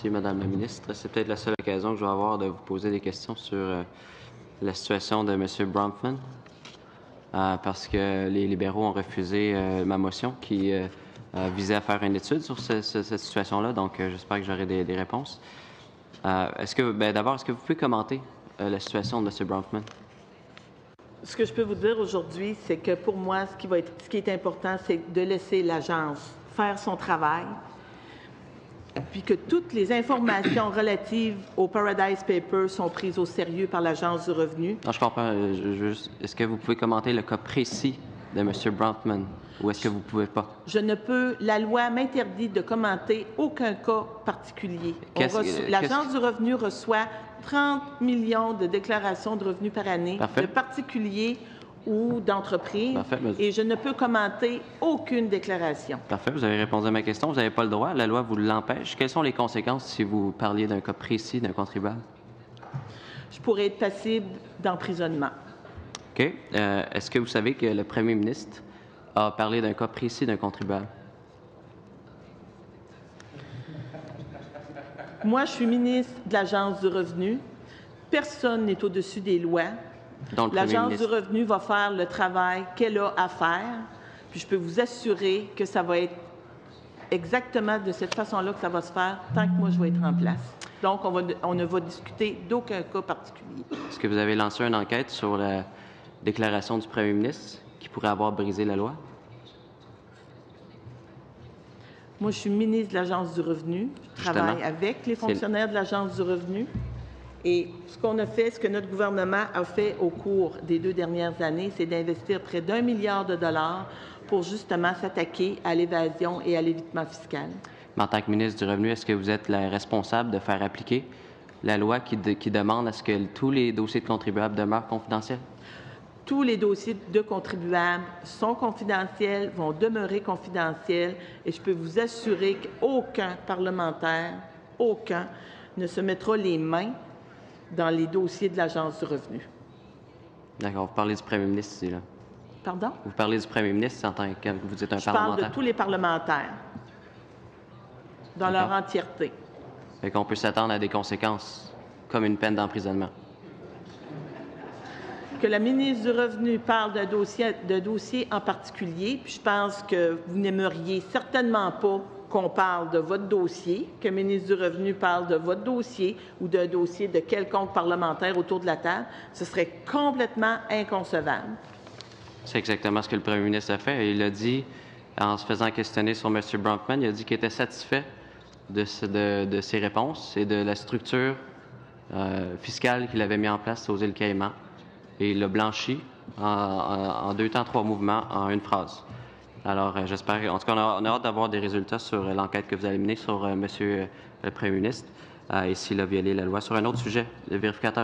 Merci, Madame la ministre. C'est peut-être la seule occasion que je vais avoir de vous poser des questions sur la situation de M. Bronfman, parce que les libéraux ont refusé ma motion qui visait à faire une étude sur cette situation-là. Donc, j'espère que j'aurai des réponses. D'abord, est-ce que vous pouvez commenter la situation de M. Bronfman? Ce que je peux vous dire aujourd'hui, c'est que pour moi, ce qui est important, c'est de laisser l'agence faire son travail, puis que toutes les informations relatives au Paradise Papers sont prises au sérieux par l'Agence du revenu. Non, je comprends. Est-ce que vous pouvez commenter le cas précis de M. Bronfman ou est-ce que vous ne pouvez pas? Je ne peux. La loi m'interdit de commenter aucun cas particulier. L'Agence du revenu reçoit 30 millions de déclarations de revenus par année de particuliers ou d'entreprises. Et je ne peux commenter aucune déclaration. Parfait. Vous avez répondu à ma question. Vous n'avez pas le droit. La loi vous l'empêche. Quelles sont les conséquences si vous parliez d'un cas précis d'un contribuable? Je pourrais être passible d'emprisonnement. OK. Est-ce que vous savez que le premier ministre a parlé d'un cas précis d'un contribuable? Moi, je suis ministre de l'Agence du revenu. Personne n'est au-dessus des lois. L'Agence du revenu va faire le travail qu'elle a à faire. Puis je peux vous assurer que ça va être exactement de cette façon-là que ça va se faire tant que moi, je vais être en place. Donc, on ne va discuter d'aucun cas particulier. Est-ce que vous avez lancé une enquête sur la déclaration du premier ministre qui pourrait avoir brisé la loi? Moi, je suis ministre de l'Agence du revenu. Je travaille avec les fonctionnaires de l'Agence du revenu. Et ce que notre gouvernement a fait au cours des 2 dernières années, c'est d'investir près d'1 milliard de dollars pour justement s'attaquer à l'évasion et à l'évitement fiscal. Mais en tant que ministre du Revenu, est-ce que vous êtes la responsable de faire appliquer la loi qui demande à ce que tous les dossiers de contribuables demeurent confidentiels? Tous les dossiers de contribuables sont confidentiels, vont demeurer confidentiels, et je peux vous assurer qu'aucun parlementaire, aucun, ne se mettra les mains dans les dossiers de l'Agence du revenu. D'accord. Vous parlez du premier ministre ici, là. Pardon? Vous parlez du premier ministre en tant que vous êtes un parlementaire? Je parle de tous les parlementaires, dans leur entièreté. Fait qu'on peut s'attendre à des conséquences, comme une peine d'emprisonnement. Que la ministre du Revenu parle de dossier en particulier, puis je pense que vous n'aimeriez certainement pas qu'on parle de votre dossier, que le ministre du Revenu parle de votre dossier ou d'un dossier de quelconque parlementaire autour de la table. Ce serait complètement inconcevable. C'est exactement ce que le premier ministre a fait. Il a dit, en se faisant questionner sur M. Bronfman, il a dit qu'il était satisfait de ses réponses et de la structure fiscale qu'il avait mis en place aux îles Caïmans. Et il l'a blanchi en 2 temps, 3 mouvements, en une phrase. Alors, j'espère... En tout cas, on a hâte d'avoir des résultats sur l'enquête que vous allez mener sur M. le premier ministre et s'il a violé la loi. Sur un autre sujet, le vérificateur